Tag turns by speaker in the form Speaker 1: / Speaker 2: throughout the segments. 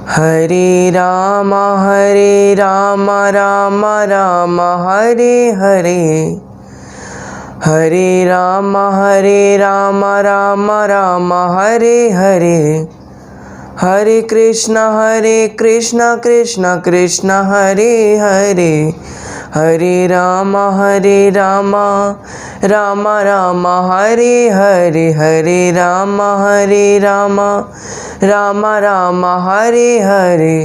Speaker 1: हरे राम राम राम हरे हरे, हरे राम राम राम हरे हरे, हरे कृष्ण कृष्ण कृष्ण हरे हरे, हरे राम राम राम हरे हरे, हरे राम राम राम हरे हरे,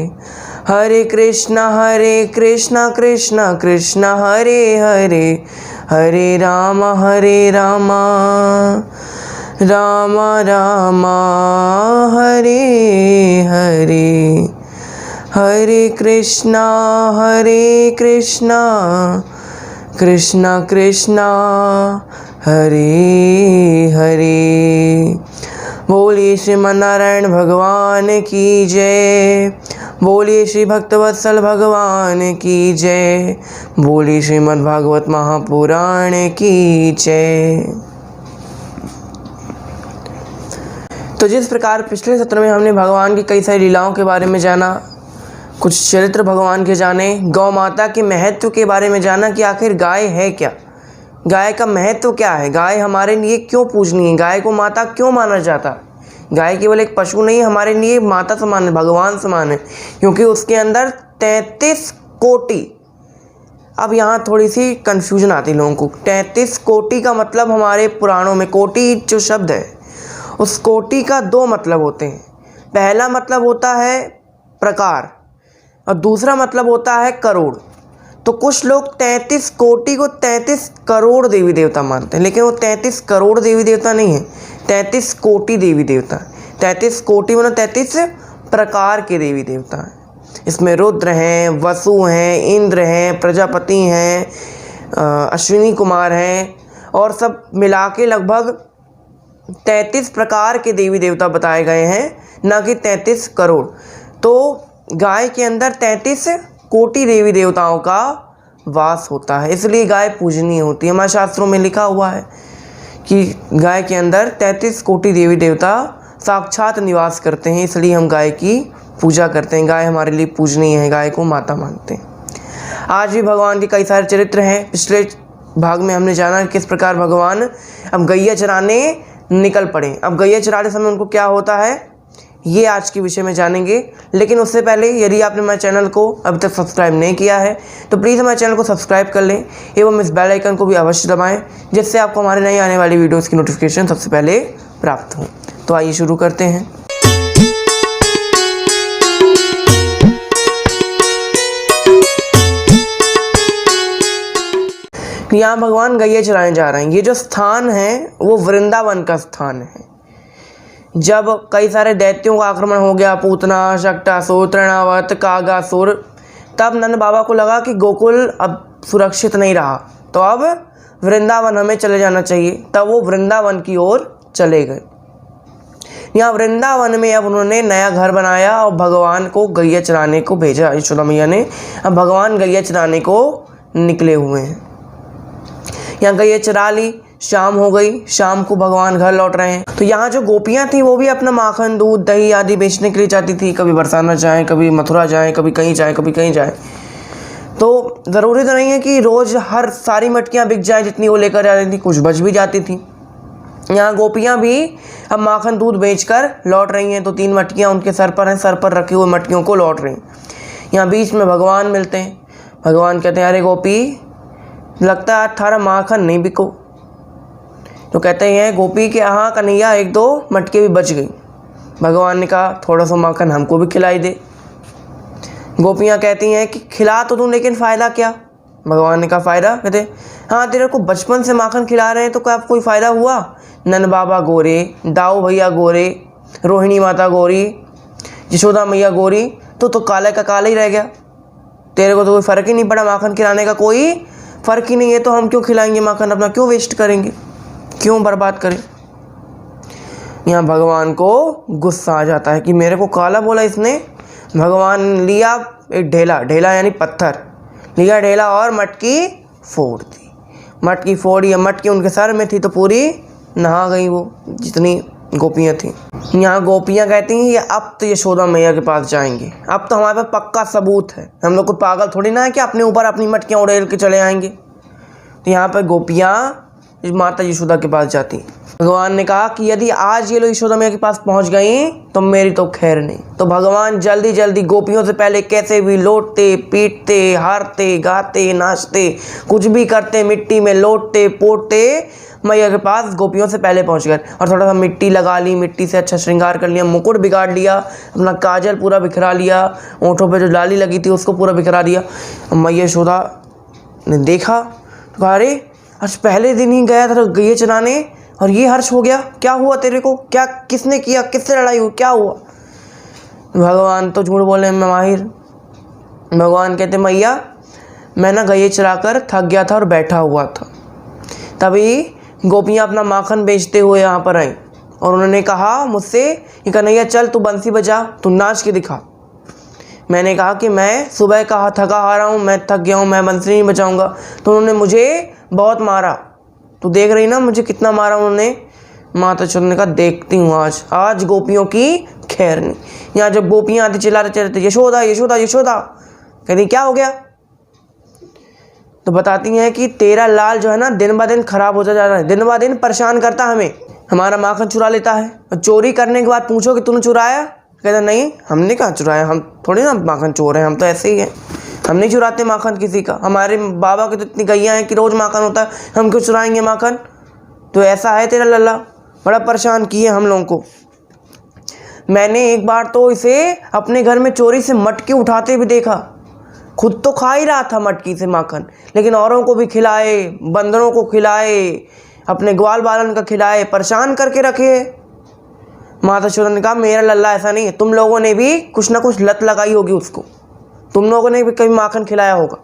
Speaker 1: हरे कृष्ण कृष्ण कृष्ण हरे हरे, हरे राम राम राम हरे हरे, हरे कृष्णा कृष्णा कृष्णा हरे हरे। बोलिए श्रीमन्नारायण भगवान की जय, बोलिए श्री भक्तवत्सल भगवान की जय, बोलिए श्रीमद्भागवत महापुराण की जय। तो जिस प्रकार पिछले सत्र में हमने भगवान की कई सारी लीलाओं के बारे में जाना, कुछ चरित्र भगवान के जाने, गौ माता के महत्व के बारे में जाना कि आखिर गाय है क्या, गाय का महत्व क्या है, गाय हमारे लिए क्यों पूजनीय है, गाय को माता क्यों माना जाता है। गाय केवल एक पशु नहीं, हमारे लिए माता समान है, भगवान समान है, क्योंकि उसके अंदर 33 कोटि। अब यहाँ थोड़ी सी कन्फ्यूजन आती है लोगों को। 33 कोटि का मतलब हमारे पुराणों में, कोटि जो शब्द है उस कोटि का 2 मतलब होते हैं। पहला मतलब होता है प्रकार और दूसरा मतलब होता है करोड़। तो कुछ लोग 33 कोटि को 33 करोड़ देवी देवता मानते हैं, लेकिन वो 33 करोड़ देवी देवता नहीं है, 33 कोटि देवी देवता। 33 कोटि मतलब 33 प्रकार के देवी देवता हैं। इसमें रुद्र हैं, वसु हैं, इंद्र हैं, प्रजापति हैं, अश्विनी कुमार हैं और सब मिला के लगभग 33 प्रकार के देवी देवता बताए गए हैं, ना कि 33 करोड़। तो गाय के अंदर 33 कोटि देवी देवताओं का वास होता है, इसलिए गाय पूजनीय होती है। हमारे शास्त्रों में लिखा हुआ है कि गाय के अंदर 33 कोटि देवी देवता साक्षात निवास करते हैं, इसलिए हम गाय की पूजा करते हैं। गाय हमारे लिए पूजनीय है, गाय को माता मानते हैं। आज भी भगवान के कई सारे चरित्र हैं। पिछले भाग में हमने जाना किस प्रकार भगवान अब गैया चराने निकल पड़े। अब गैया चराते समय उनको क्या होता है, ये आज के विषय में जानेंगे। लेकिन उससे पहले यदि आपने हमारे चैनल को अभी तक सब्सक्राइब नहीं किया है तो प्लीज़ हमारे चैनल को सब्सक्राइब कर लें एवं इस बेल आइकन को भी अवश्य दबाएं, जिससे आपको हमारे नई आने वाली वीडियोस की नोटिफिकेशन सबसे पहले प्राप्त हो। तो आइए शुरू करते हैं। यहाँ भगवान गैया चराने जा रहे हैं। ये जो स्थान है वो वृंदावन का स्थान है। जब कई सारे दैत्यों का आक्रमण हो गया, पूतना, शक्टासुर, तृणावत, कागासुर, तब नंद बाबा को लगा कि गोकुल अब सुरक्षित नहीं रहा, तो अब वृंदावन हमें चले जाना चाहिए। तब वो वृंदावन की ओर चले गए। यहाँ वृंदावन में अब उन्होंने नया घर बनाया और भगवान को गैया चराने को भेजा। यशोदा मैया ने अब भगवान गैया चराने को निकले हुए हैं। यहाँ गैया चरा ली, शाम हो गई, शाम को भगवान घर लौट रहे हैं। तो यहाँ जो गोपियाँ थी वो भी अपना माखन, दूध, दही आदि बेचने के लिए जाती थी। कभी बरसाना जाएँ, कभी मथुरा जाएँ, कभी कहीं जाएँ, कभी कहीं जाएँ। तो ज़रूरी तो नहीं है कि रोज़ हर सारी मटकियाँ बिक जाएँ जितनी वो लेकर जा रही थी, कुछ बच भी जाती थी। यहाँ गोपियाँ भी अब माखन दूध बेचकर लौट रही हैं। तो 3 मटकियाँ उनके सर पर हैं, सर पर रखे हुए मटकियों को लौट रही। यहाँ बीच में भगवान मिलते हैं। भगवान कहते हैं, अरे गोपी, लगता है 18 माखन नहीं बिको। तो कहते हैं गोपी के हाँ कन्हैया, 1-2 मटके भी बच गई। भगवान ने कहा थोड़ा सा माखन हमको भी खिलाई दे। गोपियाँ कहती हैं कि खिला तो दूँ, लेकिन फ़ायदा क्या। भगवान ने कहा फ़ायदा, कहते हाँ तेरे को बचपन से माखन खिला रहे हैं तो क्या कोई फ़ायदा हुआ। नंद बाबा गोरे, दाऊ भैया गोरे, रोहिणी माता गोरी, यशोदा मैया गोरी, तो काला का काला ही रह गया। तेरे को तो कोई फ़र्क ही नहीं पड़ा, माखन खिलाने का कोई फ़र्क ही नहीं है, तो हम क्यों खिलाएंगे माखन, अपना क्यों वेस्ट करेंगे, क्यों बर्बाद करें। यहाँ भगवान को गुस्सा आ जाता है कि मेरे को काला बोला इसने। भगवान लिया एक ढेला यानी पत्थर लिया, ढेला और मटकी फोड़ दी। मटकी फोड़ी, या मटकी उनके सर में थी तो पूरी नहा गई वो, जितनी गोपियाँ थी। यहाँ गोपियाँ कहती हैं ये अब तो यशोदा मैया के पास जाएंगे, अब तो हमारे पास पक्का सबूत है, हम लोग को पागल थोड़ी ना है कि अपने ऊपर अपनी मटकियाँ उड़ेल के चले आएंगे। तो यहाँ पर गोपियाँ माता यशोदा के पास जाती। भगवान ने कहा कि यदि आज ये लोग यशोदा मैया के पास पहुँच गई तो मेरी तो खैर नहीं। तो भगवान जल्दी जल्दी गोपियों से पहले कैसे भी लोटते पीटते हारते गाते नाचते कुछ भी करते, मिट्टी में लोटते पोटते मैया के पास गोपियों से पहले पहुंच गए और थोड़ा सा मिट्टी लगा ली, मिट्टी से अच्छा श्रृंगार कर लिया, मुकुट बिगाड़ लिया, अपना काजल पूरा बिखरा लिया, ओंठों पे जो लाली लगी थी उसको पूरा बिखरा दिया। मैया यशोदा ने देखा तो कहा अरे आज पहले दिन ही गया था गैये चराने और ये हर्ष हो गया, क्या हुआ तेरे को, क्या किसने किया, किससे लड़ाई हुई, क्या हुआ। भगवान तो झूठ बोले में माहिर। भगवान कहते मैया मैं ना गैये चरा कर थक गया था और बैठा हुआ था, तभी गोपियाँ अपना माखन बेचते हुए यहाँ पर आई और उन्होंने कहा मुझसे कि कन्हैया चल तू बंसी बजा, तू नाच के दिखा। मैंने कहा कि मैं सुबह कहा थका हारा हूँ, मैं थक गया हूँ, मैं बंसी नहीं बजाऊँगा। तो उन्होंने मुझे बहुत मारा, तू देख रही ना मुझे कितना मारा उन्होंने। माता यशोदा ने कहा देखती हूँ आज गोपियों की खैर नहीं। यहाँ जब गोपियाँ आती चिल्लाते चिल्लाते यशोदा यशोदा यशोदा, कहती क्या हो गया। तो बताती हैं कि तेरा लाल जो है ना दिन ब दिन खराब होता जा रहा है, दिन ब दिन परेशान करता हमें, हमारा माखन चुरा लेता है और चोरी करने के बाद पूछो कि तूने चुराया, कहता नहीं हमने कहाँ चुराया, हम थोड़ी ना माखन चोर हैं, हम तो ऐसे ही हैं, हम नहीं चुराते माखन किसी का, हमारे बाबा की तो इतनी गैया हैं कि रोज़ माखन होता है, हम क्यों चुराएंगे माखन। तो ऐसा है तेरा लल्ला, बड़ा परेशान किए हम लोगों को। मैंने एक बार तो इसे अपने घर में चोरी से मटके उठाते भी देखा, खुद तो खा ही रहा था मटकी से माखन, लेकिन औरों को भी खिलाए, बंदरों को खिलाए, अपने ग्वाल बालन का खिलाए, परेशान करके रखे। माता यशोदा ने कहा मेरा लल्ला ऐसा नहीं है, तुम लोगों ने भी कुछ ना कुछ लत लगाई होगी उसको, तुम लोगों ने भी कभी माखन खिलाया होगा।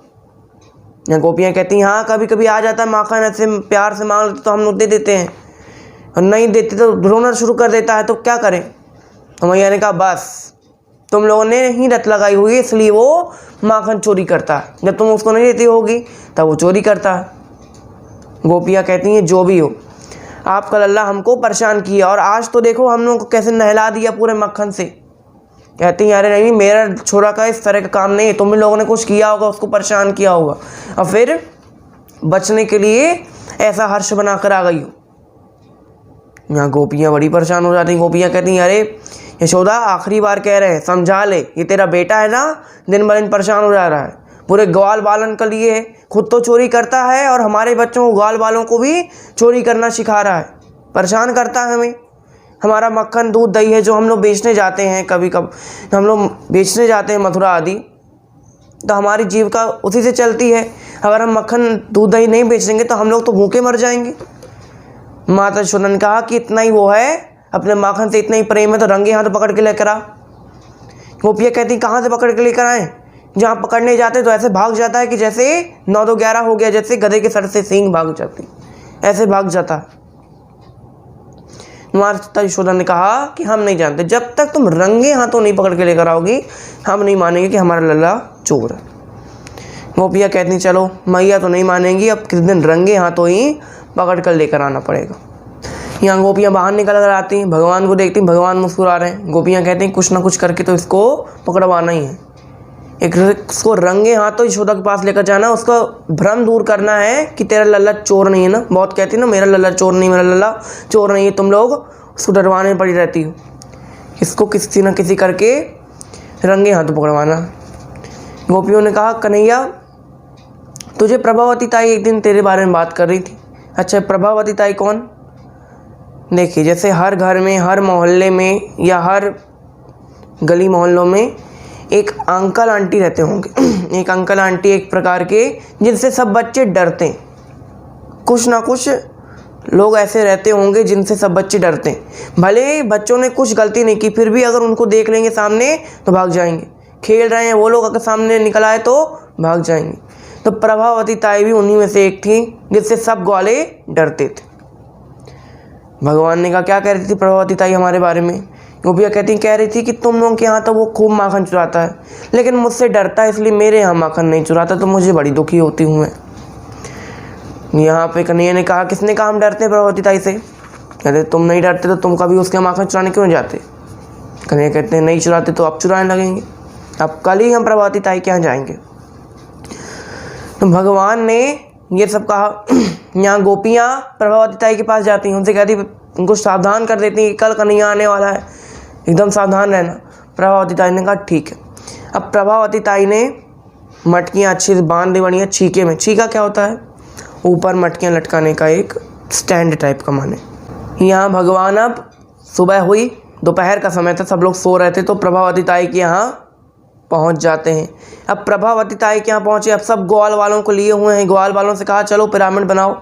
Speaker 1: यहाँ गोपियाँ कहती हैं हाँ कभी कभी आ जाता है माखन, ऐसे प्यार से मांग लेते तो हम लोग दे देते हैं, और नहीं देते तो रोना शुरू कर देता है, तो क्या करें। तो मैया ने कहा बस तुम लोगों ने ही लत लगाई हुई है, इसलिए वो माखन चोरी करता है, जब तुम उसको नहीं देती होगी तब वो चोरी करता है। गोपियाँ कहती हैं जो भी हो, आपका लल्ला हमको परेशान किया और आज तो देखो हम लोगों को कैसे नहला दिया पूरे मक्खन से। कहती हैं अरे नहीं मेरा छोरा का इस तरह का काम नहीं है, तुम लोगों ने कुछ किया होगा, उसको परेशान किया होगा और फिर बचने के लिए ऐसा हर्ष बना कर आ गई हो। यहाँ गोपियाँ बड़ी परेशान हो जाती हैं। गोपियाँ कहती हैं अरे यशोदा आखिरी बार कह रहे हैं समझा ले, ये तेरा बेटा है ना दिन ब दिन परेशान हो जा रहा है, पूरे ग्वाल बालन के लिए खुद तो चोरी करता है और हमारे बच्चों को ग्वाल बालों को भी चोरी करना सिखा रहा है, परेशान करता है हमें। हमारा मक्खन दूध दही है जो हम लोग बेचने जाते हैं, कभी कभी हम लोग बेचने जाते हैं मथुरा आदि, तो हमारी जीविका उसी से चलती है। अगर हम मक्खन दूध दही नहीं बेचेंगे तो हम लोग तो भूखे मर जाएंगे। माता यशोदा ने कहा कि इतना ही वो है, अपने माखन से इतना ही प्रेम है तो रंगे हाथ पकड़ के लेकर आ। गोपियाँ कहती कहाँ से पकड़ के लेकर आए, जहाँ पकड़ने जाते तो ऐसे भाग जाता है कि जैसे 9-2-11 हो गया, जैसे गधे के सर से सींग भाग जाती, ऐसे भाग जाता है। माता यशोदा ने कहा कि हम नहीं जानते, जब तक तुम रंगे हाथों नहीं पकड़ के लेकर आओगी हम नहीं मानेंगे कि हमारा लल्ला चोर है। गोपियाँ कहती चलो मैया तो नहीं मानेंगी, अब किस दिन रंगे हाथों ही पकड़ कर लेकर आना पड़ेगा। यहाँ गोपियाँ बाहर निकल कर आती हैं, भगवान को देखती, भगवान मुस्कुरा रहे हैं। गोपियाँ कहती हैं कुछ ना कुछ करके तो इसको पकड़वाना ही है, एक इसको रंगे हाथों यशोदा के पास लेकर जाना, उसका भ्रम दूर करना है कि तेरा लल्ला चोर नहीं है ना। बहुत कहती है ना मेरा लल्ला चोर नहीं, मेरा लल्ला चोर नहीं है, तुम लोग उसको डरवाने में पड़ी रहती हो। इसको किसी न किसी करके रंगे हाथों पकड़वाना। गोपियों ने कहा कन्हैया तुझे प्रभावती ताई एक दिन तेरे बारे में बात कर रही थी। अच्छा प्रभावती ताई कौन। देखिए जैसे हर घर में, हर मोहल्ले में या हर गली मोहल्लों में एक अंकल आंटी रहते होंगे एक अंकल आंटी एक प्रकार के जिनसे सब बच्चे डरते हैं। कुछ ना कुछ लोग ऐसे रहते होंगे जिनसे सब बच्चे डरते हैं। भले बच्चों ने कुछ गलती नहीं की फिर भी अगर उनको देख लेंगे सामने तो भाग जाएंगे। खेल रहे हैं वो लोग अगर सामने निकल आए तो भाग जाएंगे। तो प्रभावती ताई भी उन्हीं में से एक थी जिससे सब ग्वाले डरते थे। भगवान ने कहा क्या कह रही थी प्रभावती ताई हमारे बारे में। गोपियाँ कहती कह रही थी कि तुम लोगों के यहाँ तो वो खूब माखन चुराता है, लेकिन मुझसे डरता है इसलिए मेरे यहाँ माखन नहीं चुराता, तो मुझे बड़ी दुखी होती हूँ मैं। यहाँ पे कन्हैया ने कहा किसने कहा हम डरते हैं प्रभावती ताई से। कहते तुम नहीं डरते तो तुम कभी उसके माखन चुराने क्यों जाते? कन्हैया कहते हैं नहीं चुराते तो अब चुराने लगेंगे, अब कल ही हम प्रभावती ताई के यहाँ जाएंगे। तो भगवान ने ये सब कहा। यहाँ गोपियाँ प्रभावती ताई के पास जाती हैं, उनसे कहती, उनको सावधान कर देती हैं कि कल कन्हैया आने वाला है, एकदम सावधान रहना। प्रभावती ताई ने कहा ठीक है। अब प्रभावती ताई ने मटकियाँ अच्छे से बांध दी बढ़िया छीके में। छीका क्या होता है? ऊपर मटकियाँ लटकाने का एक स्टैंड टाइप का माने। यहाँ भगवान, अब सुबह हुई, दोपहर का समय था, सब लोग सो रहे थे, तो प्रभावती ताई के यहाँ पहुँच जाते हैं। अब प्रभावती ताई के यहाँ पहुँचे, अब सब ग्वाल वालों को लिए हुए हैं। ग्वाल वालों से कहा चलो पिरामिड बनाओ।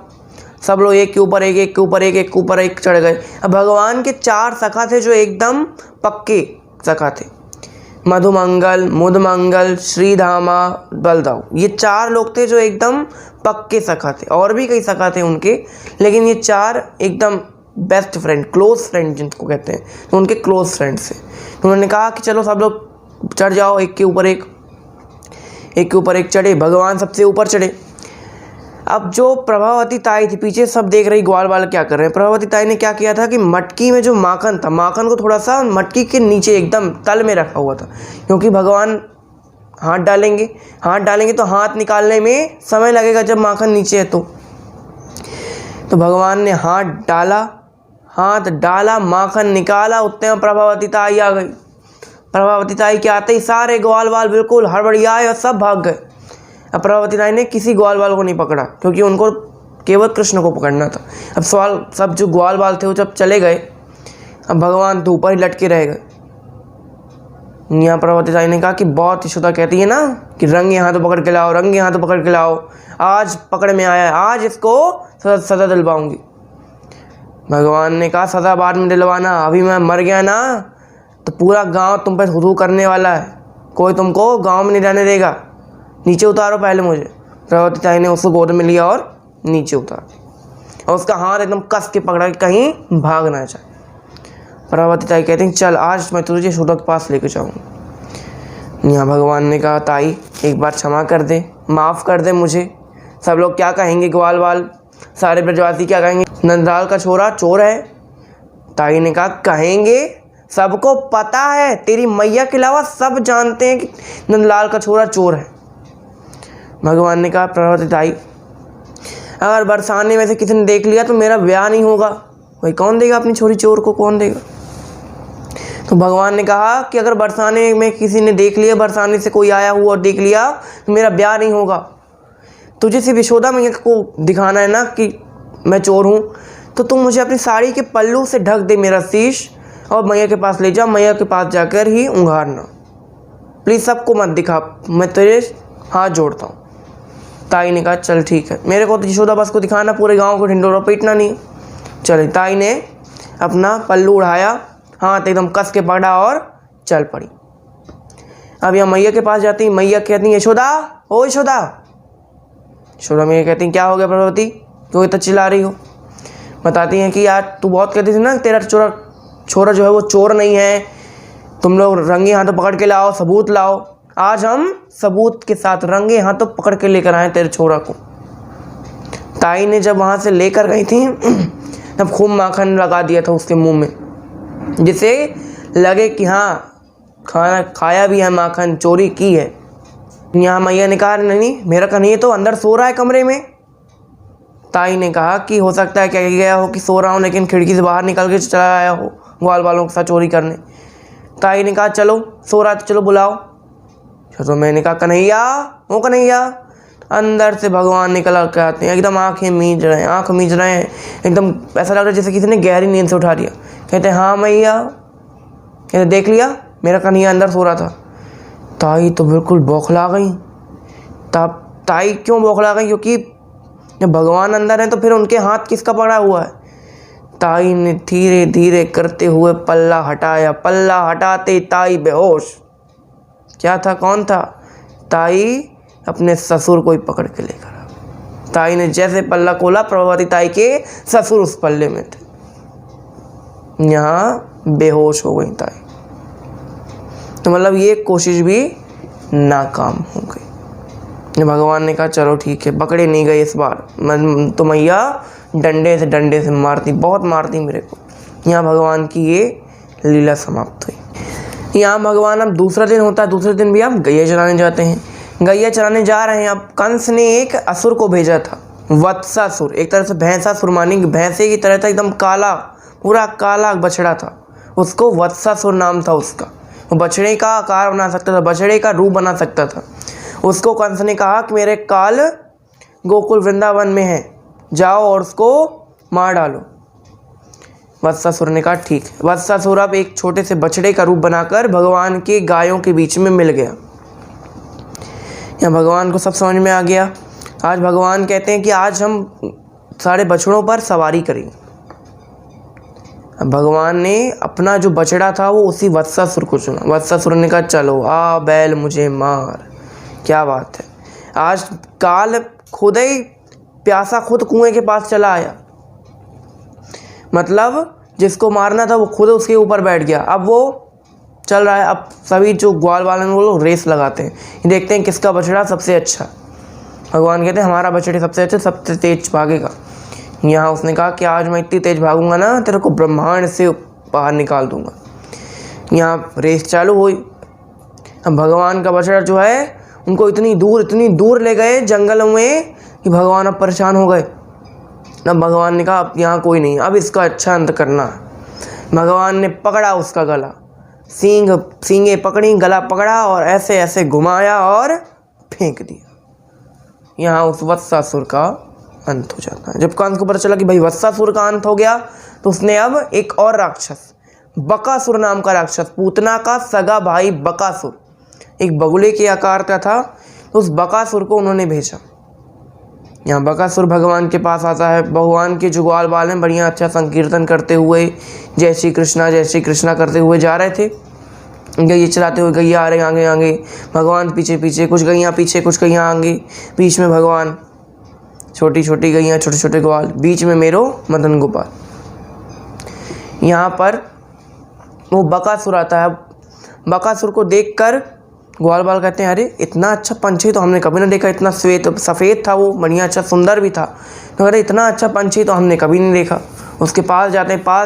Speaker 1: सब लोग एक के ऊपर एक, एक के ऊपर एक, एक के ऊपर एक चढ़ गए। अब भगवान के 4 सखा थे जो एकदम पक्के सखा थे, मधुमंगल, मुदमंगल, श्रीधामा, बलदाऊ। ये 4 लोग थे जो एकदम पक्के सखा थे। और भी कई सखा थे उनके, लेकिन ये 4 एकदम बेस्ट फ्रेंड, क्लोज फ्रेंड जिनको कहते हैं, तो उनके क्लोज फ्रेंड्स थे। तो उन्होंने कहा कि चलो सब लोग चढ़ जाओ, एक के ऊपर एक, एक के ऊपर एक चढ़े। भगवान सबसे ऊपर चढ़े। अब जो प्रभावती ताई थी पीछे सब देख रही ग्वाल वाले क्या कर रहे हैं। प्रभावती ताई ने क्या किया था कि मटकी में जो माखन था, माखन को थोड़ा सा मटकी के नीचे एकदम तल में रखा हुआ था, क्योंकि भगवान हाथ डालेंगे तो हाथ निकालने में समय लगेगा जब माखन नीचे है। तो भगवान ने हाथ डाला, माखन निकाला, उतने में प्रभावती ताई आ गई। प्रभावती ताई के आते ही सारे ग्वाल वाल बिल्कुल हड़बड़ियाए और सब भाग गए। अब प्रभावती ताई ने किसी ग्वाल वाल को नहीं पकड़ा, क्योंकि उनको केवल कृष्ण को पकड़ना था। अब सब जो ग्वाल वाल थे वो जब चले गए, अब भगवान तो ऊपर ही लटके रह गए। यहाँ प्रभावती ताई ने कहा कि बहुत यशोदा कहती है ना कि रंगे हाथों पकड़ के लाओ, रंगे हाथों पकड़ के लाओ, आज पकड़ में आया है, आज इसको सजा दिलवाऊंगी। भगवान ने कहा सजा बाद में दिलवाना, अभी मैं मर गया ना तो पूरा गांव तुम पे हुजू करने वाला है, कोई तुमको गांव में नहीं रहने देगा, नीचे उतारो पहले मुझे। प्रभावती ताई ने उसको गोद में लिया और नीचे उतारा, और उसका हाथ एकदम कस के पकड़ा कि कहीं भाग ना जाए। प्रभावती ताई कहती हैं चल आज मैं तुझे यशोदा के पास लेके जाऊँगी। यहाँ भगवान ने कहा ताई एक बार क्षमा कर दे, माफ़ कर दे मुझे। सब लोग क्या कहेंगे, ग्वाल वाल सारे ब्रजवासी क्या कहेंगे, नंदलाल का छोरा चोर है। ताई ने कहा कहेंगे, सबको पता है, तेरी मैया के अलावा सब जानते हैं कि नंदलाल का छोरा चोर है। भगवान ने कहा प्रभावती ताई अगर बरसाने में से किसी ने देख लिया तो मेरा ब्याह नहीं होगा, भाई कौन देगा अपनी छोरी चोर को, कौन देगा। तो भगवान ने कहा कि अगर बरसाने में किसी ने देख लिया, बरसाने से कोई आया हुआ और देख लिया तो मेरा ब्याह नहीं होगा। तुझे सिर्फ यशोदा मैया को दिखाना है ना कि मैं चोर हूँ, तो तुम मुझे अपनी साड़ी के पल्लू से ढक दे मेरा शीश और मैया के पास ले जा, मैया के पास जाकर ही उंघारना, प्लीज़ सबको मत दिखा, मैं तेरे हाथ जोड़ता हूँ। ताई ने कहा चल ठीक है, मेरे को तो यशोदा बस को दिखाना, पूरे गाँव को ढिंडोरा पीटना नहीं। चले, ताई ने अपना पल्लू उड़ाया, हाथ एकदम कस के पकड़ा और चल पड़ी। अब यहाँ मैया के पास जाती, मैया कहती यशोदा, ओ यशोदा। यशोदा मैया कहती क्या हो गया प्रभावती, क्यों इतना चिल्ला रही हो। बताती हैं कि यार तू बहुत कहती थी ना तेरा छोरा जो है वो चोर नहीं है, तुम लोग रंगे हाथों पकड़ के लाओ, सबूत लाओ। आज हम सबूत के साथ रंगे हाथों पकड़ के लेकर आए तेरे छोरा को। ताई ने जब वहाँ से लेकर गई थी तब खूब माखन लगा दिया था उसके मुंह में, जिसे लगे कि हाँ खाना खाया भी है, माखन चोरी की है। यहाँ मैया ने कहा नहीं मेरा कन्हैया तो अंदर सो रहा है कमरे में। ताई ने कहा कि हो सकता है क्या गया हो कि सो रहा हूँ, लेकिन खिड़की से बाहर निकल के चला आया हो ग्वाल वालों के साथ चोरी करने। ताई ने कहा चलो सो रहा है तो चलो बुलाओ। तो मैंने कहा कन्हैया, ओ कन्हैया। अंदर से भगवान निकल के आते हैं, एकदम आँख मींच रहे हैं, एकदम ऐसा लग रहा है जैसे किसी ने गहरी नींद से उठा दिया। कहते हैं हाँ मैया। कहते देख लिया मेरा कन्हैया अंदर सो रहा था। ताई तो बिल्कुल बौखला गई। तब ताई क्यों बौखला गई, क्योंकि जब भगवान अंदर है तो फिर उनके हाथ किसका पकड़ा हुआ है। ताई ने धीरे धीरे करते हुए पल्ला हटाया, पल्ला हटाते ताई बेहोश। क्या था, कौन था? ताई अपने ससुर को ही पकड़ के लेकर आ। ताई ने जैसे पल्ला खोला, प्रभावती ताई के ससुर उस पल्ले में थे। यहाँ बेहोश हो गई ताई। तो मतलब ये कोशिश भी नाकाम हो गई। भगवान ने कहा चलो ठीक है, पकड़े नहीं गए इस बार, तो मैया डंडे से मारती, बहुत मारती मेरे को। यहाँ भगवान की ये लीला समाप्त हुई। यहाँ भगवान, अब दूसरा दिन होता है, दूसरे दिन भी हम गैया चराने जाते हैं। गैया चराने जा रहे हैं। अब कंस ने एक असुर को भेजा था, वत्सासुर, एक तरह से भैंसासुर मानी, भैंसे की तरह था, एकदम काला, पूरा काला बछड़ा था, उसको वत्सासुर नाम था उसका। वो बछड़े का आकार बना सकता था, बछड़े का रूप बना सकता था। उसको कंस ने कहा कि मेरे काल गोकुल वृंदावन में है, जाओ और उसको मार डालो। वत्सासुर ने कहा ठीक है। वत्सासुर अब एक छोटे से बछड़े का रूप बनाकर भगवान के गायों के बीच में मिल गया। यहाँ भगवान को सब समझ में आ गया। आज भगवान कहते हैं कि आज हम सारे बछड़ों पर सवारी करेंगे। अब भगवान ने अपना जो बछड़ा था वो उसी वत्सासुर को चुना। वत्सासुर ने कहा चलो आ बैल मुझे मार। क्या बात है, आज काल खुद ही प्यासा खुद कुएं के पास चला आया। मतलब जिसको मारना था वो खुद उसके ऊपर बैठ गया। अब वो चल रहा है। अब सभी जो ग्वाल वाले हैं वो लोग रेस लगाते हैं, देखते हैं किसका बछड़ा सबसे अच्छा। भगवान कहते हैं हमारा बछड़े सबसे अच्छा, सबसे तेज भागेगा। यहाँ उसने कहा कि आज मैं इतनी तेज भागूंगा ना, तेरे को ब्रह्मांड से बाहर निकाल दूंगा। यहाँ रेस चालू हुई। अब भगवान का बछड़ा जो है उनको इतनी दूर ले गए जंगलों में कि भगवान अब परेशान हो गए। अब भगवान ने कहा अब यहाँ कोई नहीं, अब इसका अच्छा अंत करना है। भगवान ने पकड़ा उसका गला, सींगे पकड़ी, गला पकड़ा और ऐसे ऐसे घुमाया और फेंक दिया। यहाँ उस वत्सासुर का अंत हो जाता है। जब कंस को पता चला कि भाई वत्सासुर का अंत हो गया, तो उसने अब एक और राक्षस, बकासुर नाम का राक्षस, पूतना का सगा भाई बकासुर, एक बगुले के आकार का था, तो उस बकासुर को उन्होंने भेजा। यहाँ बकासुर भगवान के पास आता है। भगवान के जो ग्वाल बाल हैं बढ़िया अच्छा संकीर्तन करते हुए जय श्री कृष्णा करते हुए जा रहे थे। गैया चलाते हुए, गैया आ रहे आगे आगे, भगवान पीछे पीछे, कुछ गैया पीछे कुछ गैया आगे, बीच में भगवान, छोटी छोटी गैया, छोटे छोटे ग्वाल, बीच में मेरो मदन गोपाल। यहाँ पर वो बकासुर आता है। बकासुर को देखकर ग्वाल बाल कहते हैं अरे इतना अच्छा पंछी तो हमने कभी नहीं देखा, इतना सफ़ेद था वो, बढ़िया अच्छा सुंदर भी था। तो अरे इतना अच्छा पंछी तो हमने कभी नहीं देखा। उसके पास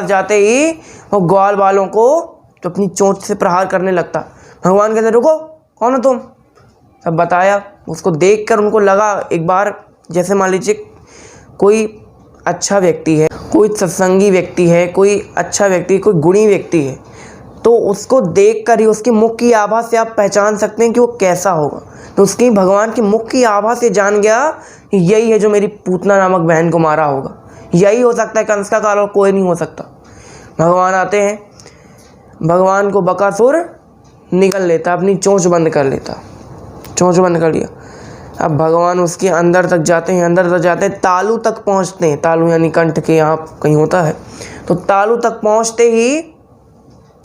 Speaker 1: जाते ही वो ग्वाल बालों को तो अपनी चोंच से प्रहार करने लगता। भगवान कहते रुको, कौन हो तुम? सब बताया। उसको देखकर उनको लगा एक बार, जैसे मान लीजिए कोई अच्छा व्यक्ति है, कोई सत्संगी व्यक्ति है, कोई अच्छा व्यक्ति, कोई गुणी व्यक्ति है, तो उसको देखकर ही उसके मुख की आभा से आप पहचान सकते हैं कि वो कैसा होगा। तो उसकी भगवान की मुख की आभा से जान गया कि यही है जो मेरी पूतना नामक बहन को मारा होगा, यही हो सकता है कंस का काल, और कोई नहीं हो सकता। भगवान आते हैं, भगवान को बकासुर निगल लेता, अपनी चोंच बंद कर लेता, चोंच बंद कर लिया। अब भगवान उसके अंदर तक जाते हैं, तालू तक पहुँचते हैं। तालू यानी कंठ के यहाँ कहीं होता है। तो तालू तक पहुँचते ही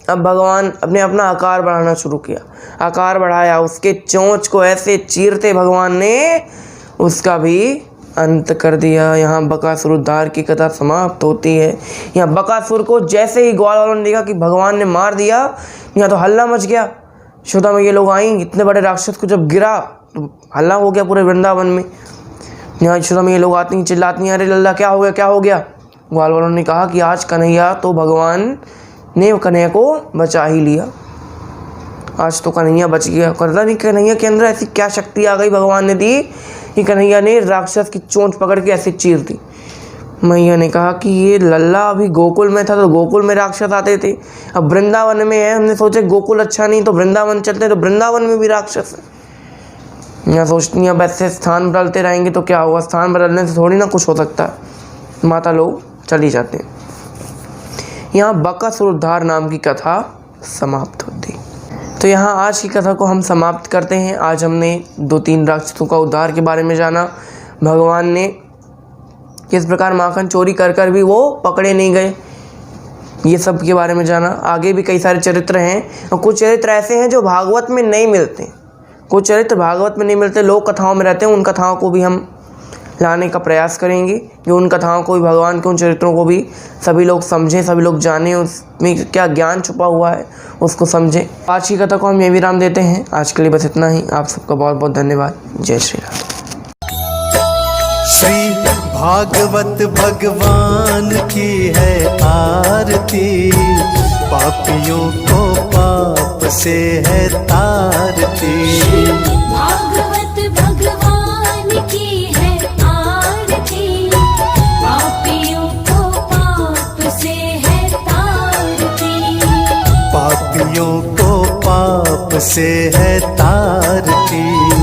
Speaker 1: अब भगवान अपने अपना आकार बढ़ाना शुरू किया। आकार बढ़ाया, उसके चोंच को ऐसे चीरते भगवान ने उसका भी अंत कर दिया। यहाँ बकासुर उद्धार की कथा समाप्त होती है। यहाँ बकासुर को जैसे ही ग्वाल वालों ने देखा कि भगवान ने मार दिया, यहाँ तो हल्ला मच गया। यशोदा में ये लोग आई, इतने बड़े राक्षस को जब गिरा तो हल्ला हो गया पूरे वृंदावन में। यहाँ यशोदा में ये लोग आती हैं, चिल्लाती हैं, अरे लल्ला क्या हो गया। ग्वाल वालों ने कहा कि आज कन्हैया तो भगवान ने कन्हैया को बचा ही लिया, आज तो कन्हैया बच गया। पता नहीं कन्हैया के अंदर ऐसी क्या शक्ति आ गई भगवान ने दी कि कन्हैया ने राक्षस की चोंच पकड़ के ऐसे चीर दी। मैया ने कहा कि ये लल्ला अभी गोकुल में था तो गोकुल में राक्षस आते थे, अब वृंदावन में है, हमने सोचे गोकुल अच्छा नहीं तो वृंदावन चलते, तो वृंदावन में भी राक्षस है। यहाँ सोचती हैं अब ऐसे स्थान बदलते रहेंगे तो क्या होगा, स्थान बदलने से थोड़ी ना कुछ हो सकता है। माता लोग चली जाते हैं। यहाँ बकासुर उद्धार नाम की कथा समाप्त होती। तो यहाँ आज की कथा को हम समाप्त करते हैं। आज हमने 2-3 राक्षसों का उद्धार के बारे में जाना, भगवान ने किस प्रकार माखन चोरी कर भी वो पकड़े नहीं गए, ये सब के बारे में जाना। आगे भी कई सारे चरित्र हैं, और कुछ चरित्र ऐसे हैं जो भागवत में नहीं मिलते, कुछ चरित्र भागवत में नहीं मिलते, लोक कथाओं में रहते हैं। उन कथाओं को भी हम लाने का प्रयास करेंगे, जो उन कथाओं को भी, भगवान के उन चरित्रों को भी सभी लोग समझें, सभी लोग जानें, उसमें क्या ज्ञान छुपा हुआ है उसको समझें। आज की कथा को हम यहीं विराम देते हैं। आज के लिए बस इतना ही। आप सबका बहुत बहुत धन्यवाद। जय श्री राम।
Speaker 2: भागवत भगवान की है आरती, पापियों को पाप से है तारती।
Speaker 3: भागवत भगवान की है आरती, पापियों को पाप से है तारती।
Speaker 2: पापियों को पाप से है तारती।